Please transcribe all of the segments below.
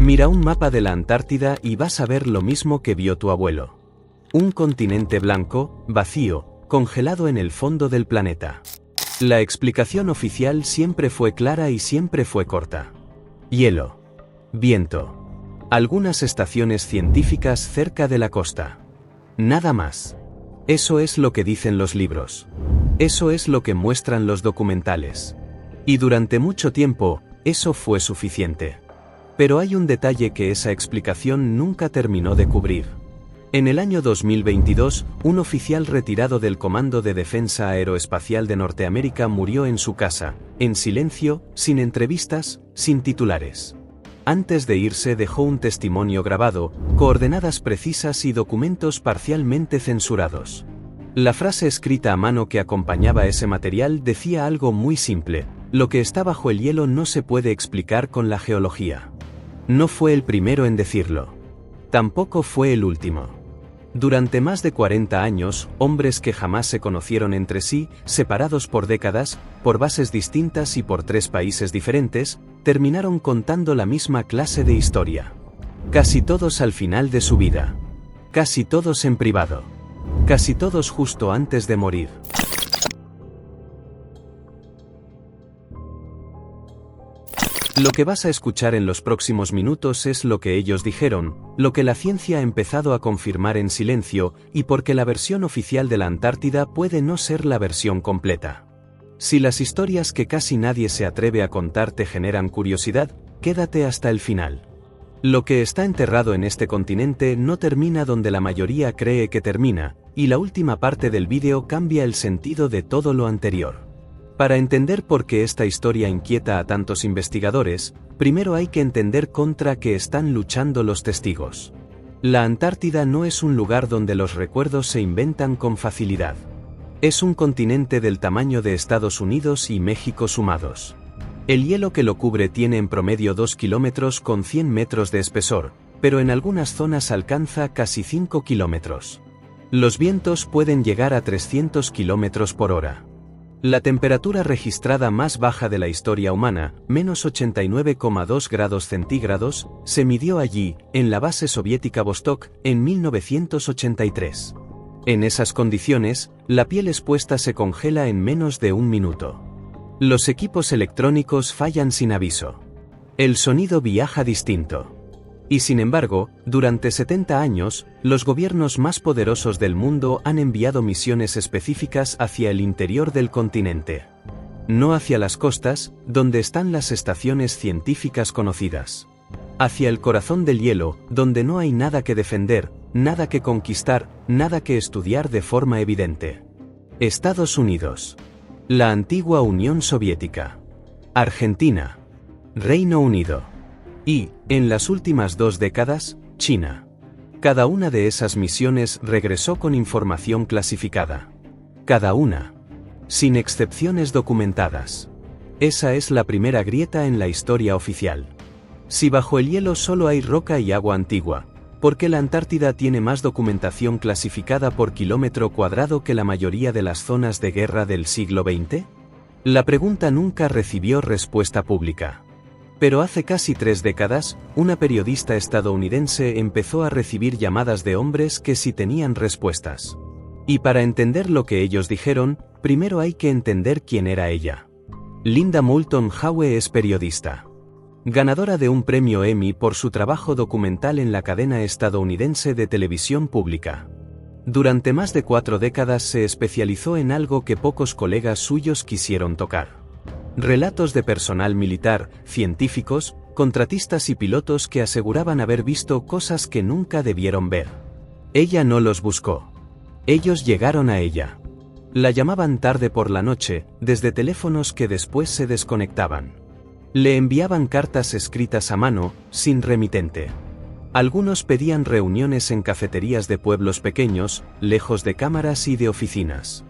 Mira un mapa de la Antártida y vas a ver lo mismo que vio tu abuelo. Un continente blanco, vacío, congelado en el fondo del planeta. La explicación oficial siempre fue clara y siempre fue corta. Hielo. Viento. Algunas estaciones científicas cerca de la costa. Nada más. Eso es lo que dicen los libros. Eso es lo que muestran los documentales. Y durante mucho tiempo, eso fue suficiente. Pero hay un detalle que esa explicación nunca terminó de cubrir. En el año 2022, un oficial retirado del Comando de Defensa Aeroespacial de Norteamérica murió en su casa, en silencio, sin entrevistas, sin titulares. Antes de irse dejó un testimonio grabado, coordenadas precisas y documentos parcialmente censurados. La frase escrita a mano que acompañaba ese material decía algo muy simple: lo que está bajo el hielo no se puede explicar con la geología. No fue el primero en decirlo. Tampoco fue el último. Durante más de 40 años, hombres que jamás se conocieron entre sí, separados por décadas, por bases distintas y por 3 países diferentes, terminaron contando la misma clase de historia. Casi todos al final de su vida. Casi todos en privado. Casi todos justo antes de morir. Lo que vas a escuchar en los próximos minutos es lo que ellos dijeron, lo que la ciencia ha empezado a confirmar en silencio, y porque la versión oficial de la Antártida puede no ser la versión completa. Si las historias que casi nadie se atreve a contar te generan curiosidad, quédate hasta el final. Lo que está enterrado en este continente no termina donde la mayoría cree que termina, y la última parte del vídeo cambia el sentido de todo lo anterior. Para entender por qué esta historia inquieta a tantos investigadores, primero hay que entender contra qué están luchando los testigos. La Antártida no es un lugar donde los recuerdos se inventan con facilidad. Es un continente del tamaño de Estados Unidos y México sumados. El hielo que lo cubre tiene en promedio 2 kilómetros con 100 metros de espesor, pero en algunas zonas alcanza casi 5 kilómetros. Los vientos pueden llegar a 300 kilómetros por hora. La temperatura registrada más baja de la historia humana, menos 89,2 grados centígrados, se midió allí, en la base soviética Vostok, en 1983. En esas condiciones, la piel expuesta se congela en menos de un minuto. Los equipos electrónicos fallan sin aviso. El sonido viaja distinto. Y sin embargo, durante 70 años, los gobiernos más poderosos del mundo han enviado misiones específicas hacia el interior del continente. No hacia las costas, donde están las estaciones científicas conocidas. Hacia el corazón del hielo, donde no hay nada que defender, nada que conquistar, nada que estudiar de forma evidente. Estados Unidos. La antigua Unión Soviética. Argentina. Reino Unido. Y, en las últimas 2 décadas, China. Cada una de esas misiones regresó con información clasificada. Cada una. Sin excepciones documentadas. Esa es la primera grieta en la historia oficial. Si bajo el hielo solo hay roca y agua antigua, ¿por qué la Antártida tiene más documentación clasificada por kilómetro cuadrado que la mayoría de las zonas de guerra del siglo XX? La pregunta nunca recibió respuesta pública. Pero hace casi 3 décadas, una periodista estadounidense empezó a recibir llamadas de hombres que sí tenían respuestas. Y para entender lo que ellos dijeron, primero hay que entender quién era ella. Linda Moulton Howe es periodista. Ganadora de un premio Emmy por su trabajo documental en la cadena estadounidense de televisión pública. Durante más de 4 décadas se especializó en algo que pocos colegas suyos quisieron tocar. Relatos de personal militar, científicos, contratistas y pilotos que aseguraban haber visto cosas que nunca debieron ver. Ella no los buscó. Ellos llegaron a ella. La llamaban tarde por la noche, desde teléfonos que después se desconectaban. Le enviaban cartas escritas a mano, sin remitente. Algunos pedían reuniones en cafeterías de pueblos pequeños, lejos de cámaras y de oficinas.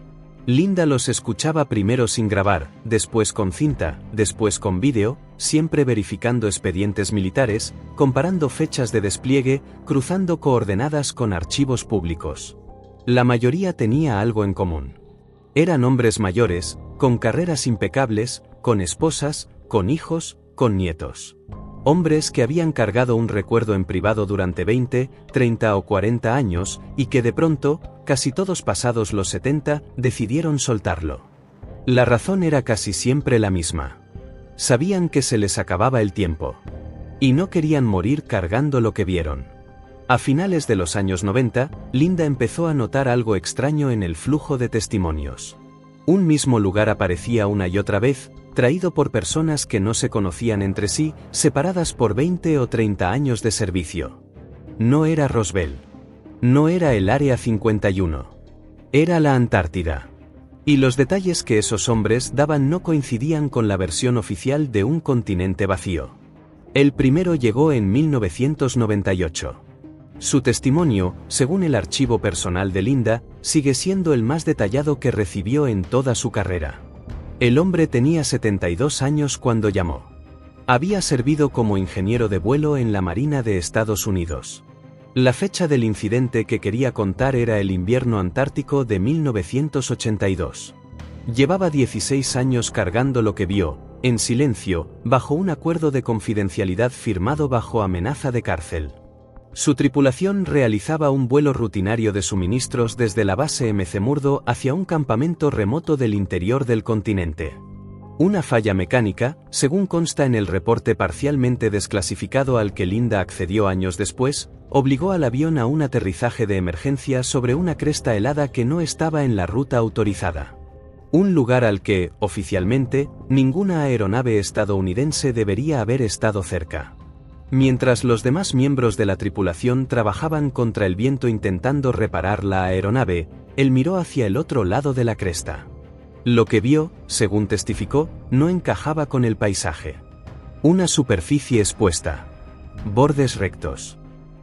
Linda los escuchaba primero sin grabar, después con cinta, después con vídeo, siempre verificando expedientes militares, comparando fechas de despliegue, cruzando coordenadas con archivos públicos. La mayoría tenía algo en común. Eran hombres mayores, con carreras impecables, con esposas, con hijos, con nietos. Hombres que habían cargado un recuerdo en privado durante 20, 30 o 40 años, y que de pronto, casi todos pasados los 70, decidieron soltarlo. La razón era casi siempre la misma. Sabían que se les acababa el tiempo. Y no querían morir cargando lo que vieron. A finales de los años 90, Linda empezó a notar algo extraño en el flujo de testimonios. Un mismo lugar aparecía una y otra vez, traído por personas que no se conocían entre sí, separadas por 20 o 30 años de servicio. No era Roswell. No era el Área 51. Era la Antártida. Y los detalles que esos hombres daban no coincidían con la versión oficial de un continente vacío. El primero llegó en 1998. Su testimonio, según el archivo personal de Linda, sigue siendo el más detallado que recibió en toda su carrera. El hombre tenía 72 años cuando llamó. Había servido como ingeniero de vuelo en la Marina de Estados Unidos. La fecha del incidente que quería contar era el invierno antártico de 1982. Llevaba 16 años cargando lo que vio, en silencio, bajo un acuerdo de confidencialidad firmado bajo amenaza de cárcel. Su tripulación realizaba un vuelo rutinario de suministros desde la base McMurdo hacia un campamento remoto del interior del continente. Una falla mecánica, según consta en el reporte parcialmente desclasificado al que Linda accedió años después, obligó al avión a un aterrizaje de emergencia sobre una cresta helada que no estaba en la ruta autorizada. Un lugar al que, oficialmente, ninguna aeronave estadounidense debería haber estado cerca. Mientras los demás miembros de la tripulación trabajaban contra el viento intentando reparar la aeronave, él miró hacia el otro lado de la cresta. Lo que vio, según testificó, no encajaba con el paisaje. Una superficie expuesta. Bordes rectos.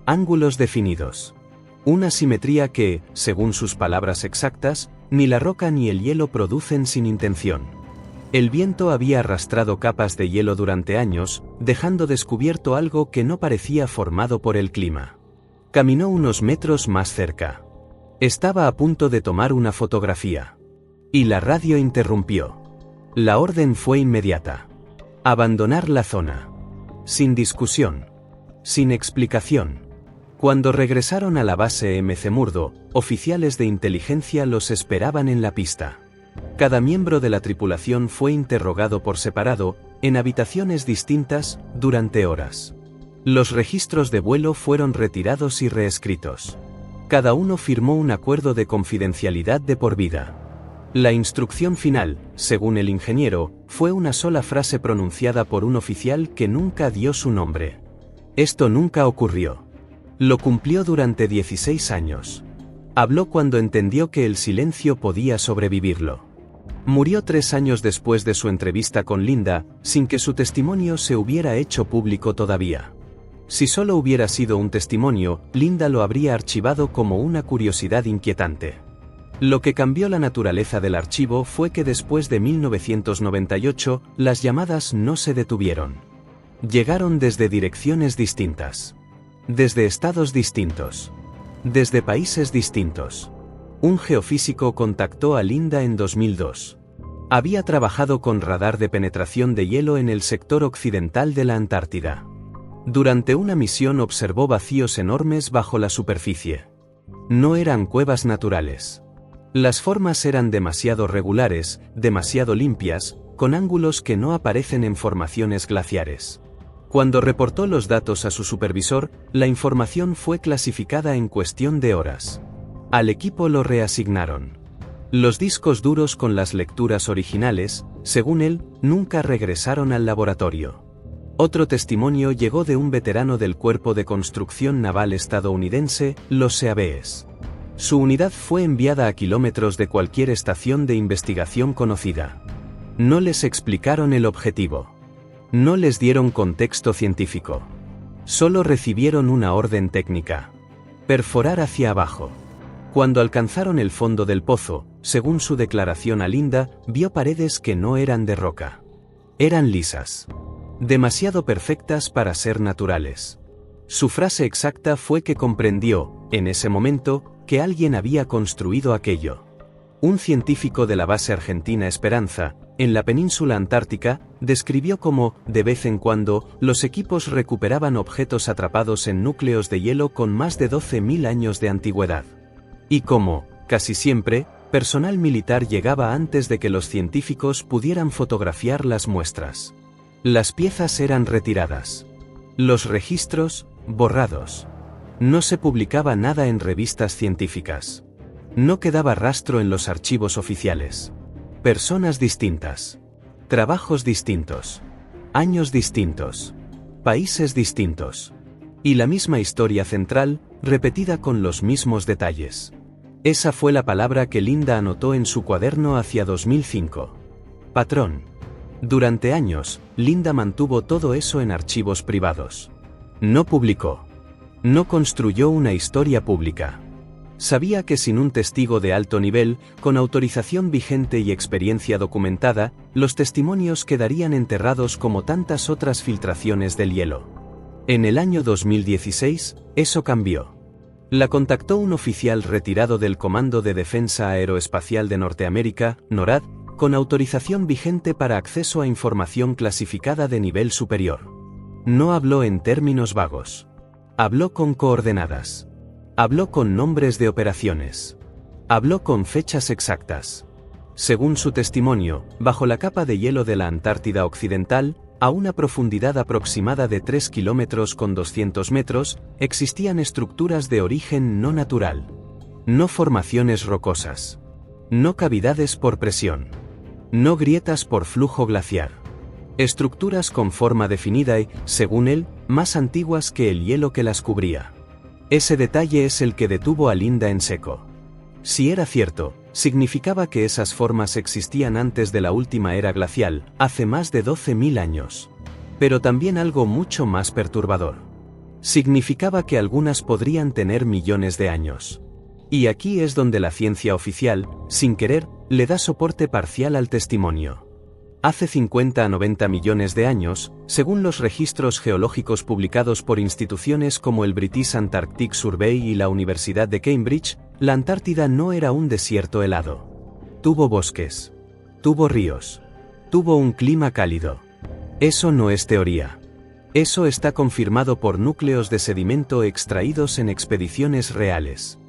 Ángulos definidos. Una simetría que, según sus palabras exactas, ni la roca ni el hielo producen sin intención. El viento había arrastrado capas de hielo durante años, dejando descubierto algo que no parecía formado por el clima. Caminó unos metros más cerca. Estaba a punto de tomar una fotografía. Y la radio interrumpió. La orden fue inmediata. Abandonar la zona. Sin discusión. Sin explicación. Cuando regresaron a la base McMurdo, oficiales de inteligencia los esperaban en la pista. Cada miembro de la tripulación fue interrogado por separado, en habitaciones distintas, durante horas. Los registros de vuelo fueron retirados y reescritos. Cada uno firmó un acuerdo de confidencialidad de por vida. La instrucción final, según el ingeniero, fue una sola frase pronunciada por un oficial que nunca dio su nombre. Esto nunca ocurrió. Lo cumplió durante 16 años. Habló cuando entendió que el silencio podía sobrevivirlo. Murió 3 años después de su entrevista con Linda, sin que su testimonio se hubiera hecho público todavía. Si solo hubiera sido un testimonio, Linda lo habría archivado como una curiosidad inquietante. Lo que cambió la naturaleza del archivo fue que después de 1998, las llamadas no se detuvieron. Llegaron desde direcciones distintas. Desde estados distintos. Desde países distintos. Un geofísico contactó a Linda en 2002. Había trabajado con radar de penetración de hielo en el sector occidental de la Antártida. Durante una misión observó vacíos enormes bajo la superficie. No eran cuevas naturales. Las formas eran demasiado regulares, demasiado limpias, con ángulos que no aparecen en formaciones glaciares. Cuando reportó los datos a su supervisor, la información fue clasificada en cuestión de horas. Al equipo lo reasignaron. Los discos duros con las lecturas originales, según él, nunca regresaron al laboratorio. Otro testimonio llegó de un veterano del Cuerpo de Construcción Naval estadounidense, los Seabees. Su unidad fue enviada a kilómetros de cualquier estación de investigación conocida. No les explicaron el objetivo. No les dieron contexto científico. Solo recibieron una orden técnica. Perforar hacia abajo. Cuando alcanzaron el fondo del pozo, según su declaración a Linda, vio paredes que no eran de roca. Eran lisas. Demasiado perfectas para ser naturales. Su frase exacta fue que comprendió, en ese momento, que alguien había construido aquello. Un científico de la base argentina Esperanza, en la península antártica, describió cómo, de vez en cuando, los equipos recuperaban objetos atrapados en núcleos de hielo con más de 12.000 años de antigüedad. Y cómo, casi siempre, personal militar llegaba antes de que los científicos pudieran fotografiar las muestras. Las piezas eran retiradas. Los registros, borrados. No se publicaba nada en revistas científicas. No quedaba rastro en los archivos oficiales. Personas distintas. Trabajos distintos. Años distintos. Países distintos. Y la misma historia central, repetida con los mismos detalles. Esa fue la palabra que Linda anotó en su cuaderno hacia 2005. Patrón. Durante años, Linda mantuvo todo eso en archivos privados. No publicó. No construyó una historia pública. Sabía que sin un testigo de alto nivel, con autorización vigente y experiencia documentada, los testimonios quedarían enterrados como tantas otras filtraciones del hielo. En el año 2016, eso cambió. La contactó un oficial retirado del Comando de Defensa Aeroespacial de Norteamérica, NORAD, con autorización vigente para acceso a información clasificada de nivel superior. No habló en términos vagos. Habló con coordenadas. Habló con nombres de operaciones. Habló con fechas exactas. Según su testimonio, bajo la capa de hielo de la Antártida Occidental, a una profundidad aproximada de 3 kilómetros con 200 metros, existían estructuras de origen no natural. No formaciones rocosas. No cavidades por presión. No grietas por flujo glaciar. Estructuras con forma definida y, según él, más antiguas que el hielo que las cubría. Ese detalle es el que detuvo a Linda en seco. Si era cierto, significaba que esas formas existían antes de la última era glacial, hace más de 12.000 años. Pero también algo mucho más perturbador. Significaba que algunas podrían tener millones de años. Y aquí es donde la ciencia oficial, sin querer, le da soporte parcial al testimonio. Hace 50 a 90 millones de años, según los registros geológicos publicados por instituciones como el British Antarctic Survey y la Universidad de Cambridge, la Antártida no era un desierto helado. Tuvo bosques. Tuvo ríos. Tuvo un clima cálido. Eso no es teoría. Eso está confirmado por núcleos de sedimento extraídos en expediciones reales.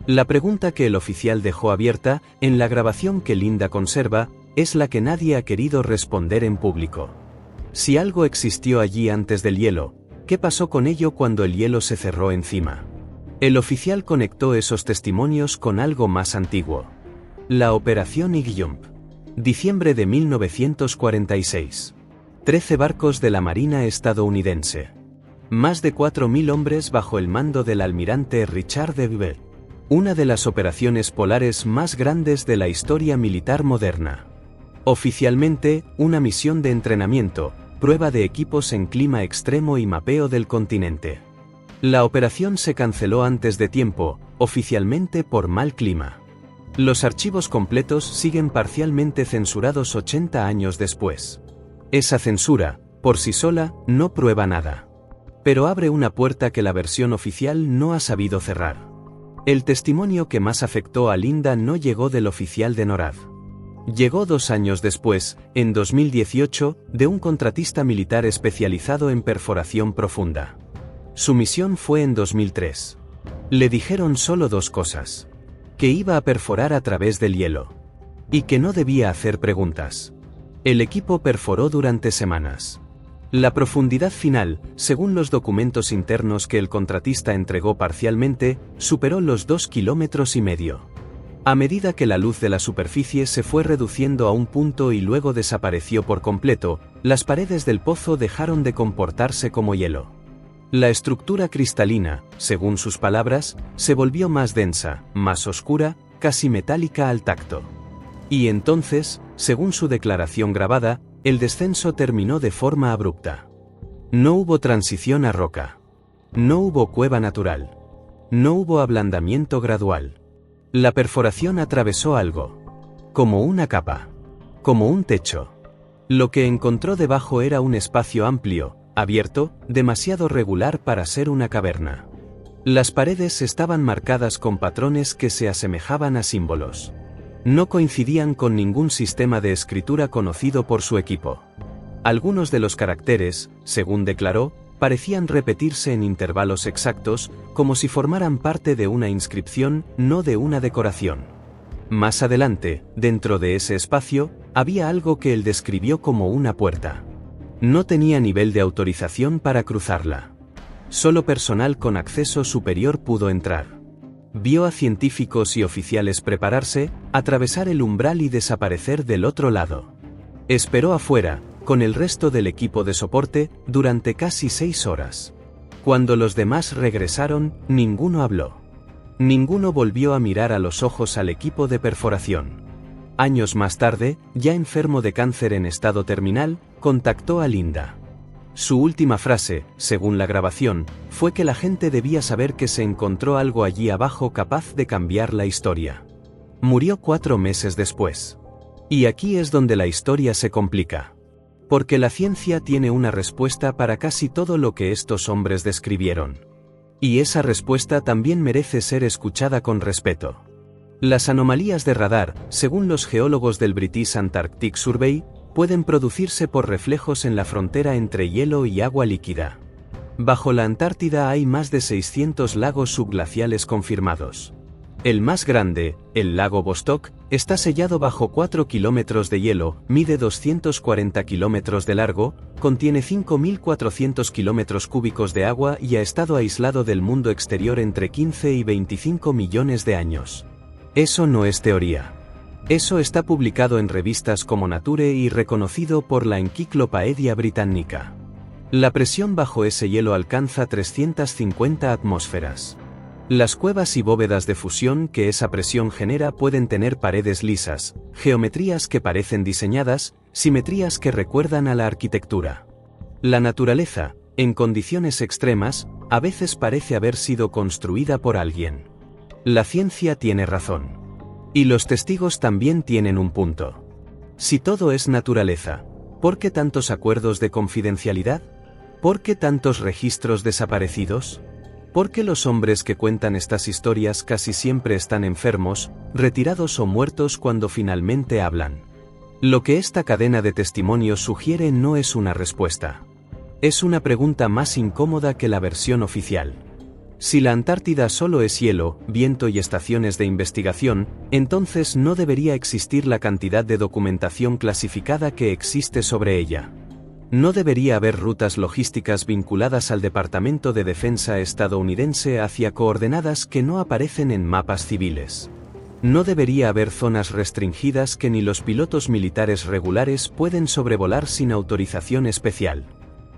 La pregunta que el oficial dejó abierta, en la grabación que Linda conserva, es la que nadie ha querido responder en público. Si algo existió allí antes del hielo, ¿qué pasó con ello cuando el hielo se cerró encima? El oficial conectó esos testimonios con algo más antiguo. La Operación Igjump. Diciembre de 1946. 13 barcos de la Marina estadounidense. Más de 4.000 hombres bajo el mando del almirante Richard de Bell. Una de las operaciones polares más grandes de la historia militar moderna. Oficialmente, una misión de entrenamiento, prueba de equipos en clima extremo y mapeo del continente. La operación se canceló antes de tiempo, oficialmente por mal clima. Los archivos completos siguen parcialmente censurados 80 años después. Esa censura, por sí sola, no prueba nada. Pero abre una puerta que la versión oficial no ha sabido cerrar. El testimonio que más afectó a Linda no llegó del oficial de NORAD. Llegó 2 años después, en 2018, de un contratista militar especializado en perforación profunda. Su misión fue en 2003. Le dijeron solo 2 cosas. Que iba a perforar a través del hielo. Y que no debía hacer preguntas. El equipo perforó durante semanas. La profundidad final, según los documentos internos que el contratista entregó parcialmente, superó los 2,5 kilómetros. A medida que la luz de la superficie se fue reduciendo a un punto y luego desapareció por completo, las paredes del pozo dejaron de comportarse como hielo. La estructura cristalina, según sus palabras, se volvió más densa, más oscura, casi metálica al tacto. Y entonces, según su declaración grabada, el descenso terminó de forma abrupta. No hubo transición a roca. No hubo cueva natural. No hubo ablandamiento gradual. La perforación atravesó algo. Como una capa. Como un techo. Lo que encontró debajo era un espacio amplio, abierto, demasiado regular para ser una caverna. Las paredes estaban marcadas con patrones que se asemejaban a símbolos. No coincidían con ningún sistema de escritura conocido por su equipo. Algunos de los caracteres, según declaró, parecían repetirse en intervalos exactos, como si formaran parte de una inscripción, no de una decoración. Más adelante, dentro de ese espacio, había algo que él describió como una puerta. No tenía nivel de autorización para cruzarla. Solo personal con acceso superior pudo entrar. Vio a científicos y oficiales prepararse, atravesar el umbral y desaparecer del otro lado. Esperó afuera, con el resto del equipo de soporte, durante casi 6 horas. Cuando los demás regresaron, ninguno habló. Ninguno volvió a mirar a los ojos al equipo de perforación. Años más tarde, ya enfermo de cáncer en estado terminal, contactó a Linda. Su última frase, según la grabación, fue que la gente debía saber que se encontró algo allí abajo capaz de cambiar la historia. Murió 4 meses después. Y aquí es donde la historia se complica. Porque la ciencia tiene una respuesta para casi todo lo que estos hombres describieron. Y esa respuesta también merece ser escuchada con respeto. Las anomalías de radar, según los geólogos del British Antarctic Survey, pueden producirse por reflejos en la frontera entre hielo y agua líquida. Bajo la Antártida hay más de 600 lagos subglaciales confirmados. El más grande, el lago Vostok, está sellado bajo 4 kilómetros de hielo, mide 240 kilómetros de largo, contiene 5.400 kilómetros cúbicos de agua y ha estado aislado del mundo exterior entre 15 y 25 millones de años. Eso no es teoría. Eso está publicado en revistas como Nature y reconocido por la Enciclopaedia Britannica. La presión bajo ese hielo alcanza 350 atmósferas. Las cuevas y bóvedas de fusión que esa presión genera pueden tener paredes lisas, geometrías que parecen diseñadas, simetrías que recuerdan a la arquitectura. La naturaleza, en condiciones extremas, a veces parece haber sido construida por alguien. La ciencia tiene razón. Y los testigos también tienen un punto. Si todo es naturaleza, ¿por qué tantos acuerdos de confidencialidad? ¿Por qué tantos registros desaparecidos? ¿Por qué los hombres que cuentan estas historias casi siempre están enfermos, retirados o muertos cuando finalmente hablan? Lo que esta cadena de testimonios sugiere no es una respuesta. Es una pregunta más incómoda que la versión oficial. Si la Antártida solo es hielo, viento y estaciones de investigación, entonces no debería existir la cantidad de documentación clasificada que existe sobre ella. No debería haber rutas logísticas vinculadas al Departamento de Defensa estadounidense hacia coordenadas que no aparecen en mapas civiles. No debería haber zonas restringidas que ni los pilotos militares regulares pueden sobrevolar sin autorización especial.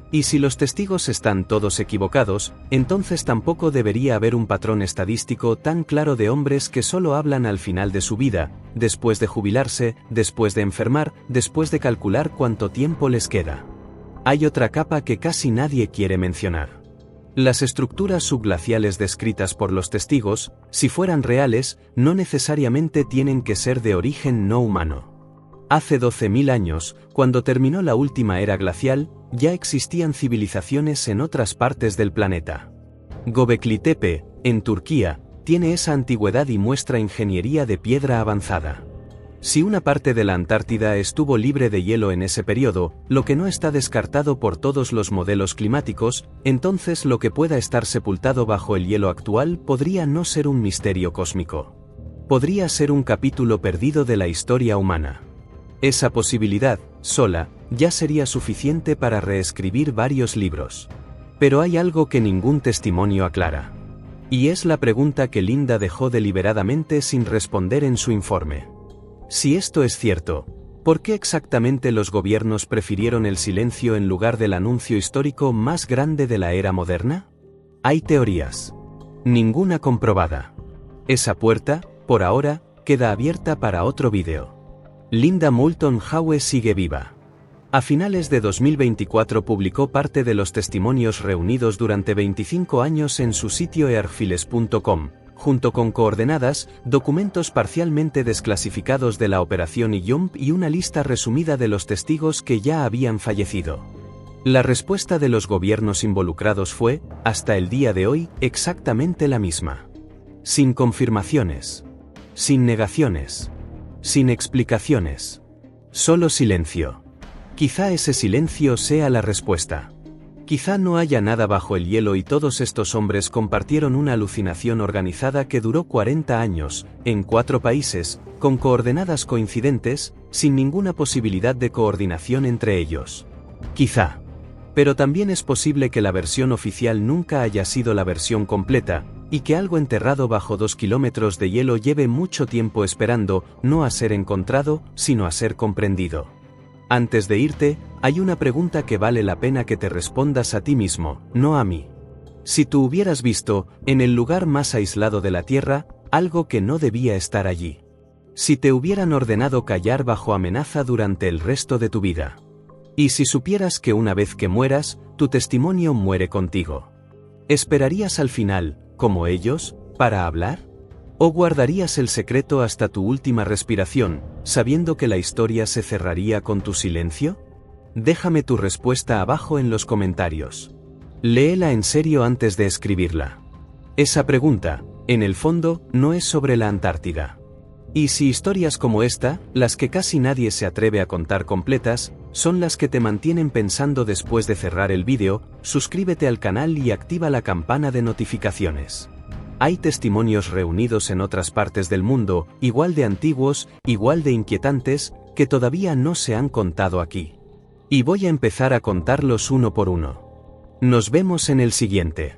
Y si los testigos están todos equivocados, entonces tampoco debería haber un patrón estadístico tan claro de hombres que solo hablan al final de su vida, después de jubilarse, después de enfermar, después de calcular cuánto tiempo les queda. Hay otra capa que casi nadie quiere mencionar. Las estructuras subglaciales descritas por los testigos, si fueran reales, no necesariamente tienen que ser de origen no humano. Hace 12.000 años, cuando terminó la última era glacial, ya existían civilizaciones en otras partes del planeta. Göbekli Tepe, en Turquía, tiene esa antigüedad y muestra ingeniería de piedra avanzada. Si una parte de la Antártida estuvo libre de hielo en ese periodo, lo que no está descartado por todos los modelos climáticos, entonces lo que pueda estar sepultado bajo el hielo actual podría no ser un misterio cósmico. Podría ser un capítulo perdido de la historia humana. Esa posibilidad, sola, ya sería suficiente para reescribir varios libros. Pero hay algo que ningún testimonio aclara. Y es la pregunta que Linda dejó deliberadamente sin responder en su informe. Si esto es cierto, ¿por qué exactamente los gobiernos prefirieron el silencio en lugar del anuncio histórico más grande de la era moderna? Hay teorías. Ninguna comprobada. Esa puerta, por ahora, queda abierta para otro vídeo. Linda Moulton Howe sigue viva. A finales de 2024 publicó parte de los testimonios reunidos durante 25 años en su sitio earthfiles.com, junto con coordenadas, documentos parcialmente desclasificados de la operación IJUMP y una lista resumida de los testigos que ya habían fallecido. La respuesta de los gobiernos involucrados fue, hasta el día de hoy, exactamente la misma. Sin confirmaciones. Sin negaciones. sin explicaciones. Solo silencio. Quizá ese silencio sea la respuesta. Quizá no haya nada bajo el hielo y todos estos hombres compartieron una alucinación organizada que duró 40 años, en 4 países, con coordenadas coincidentes, sin ninguna posibilidad de coordinación entre ellos. Quizá. Pero también es posible que la versión oficial nunca haya sido la versión completa, y que algo enterrado bajo 2 kilómetros de hielo lleve mucho tiempo esperando, no a ser encontrado, sino a ser comprendido. Antes de irte, hay una pregunta que vale la pena que te respondas a ti mismo, no a mí. Si tú hubieras visto, en el lugar más aislado de la Tierra, algo que no debía estar allí. Si te hubieran ordenado callar bajo amenaza durante el resto de tu vida. Y si supieras que una vez que mueras, tu testimonio muere contigo. ¿Esperarías al final, como ellos, para hablar? ¿O guardarías el secreto hasta tu última respiración, sabiendo que la historia se cerraría con tu silencio? Déjame tu respuesta abajo en los comentarios. Léela en serio antes de escribirla. Esa pregunta, en el fondo, no es sobre la Antártida. Y si historias como esta, las que casi nadie se atreve a contar completas, son las que te mantienen pensando después de cerrar el vídeo, suscríbete al canal y activa la campana de notificaciones. Hay testimonios reunidos en otras partes del mundo, igual de antiguos, igual de inquietantes, que todavía no se han contado aquí. Y voy a empezar a contarlos uno por uno. Nos vemos en el siguiente.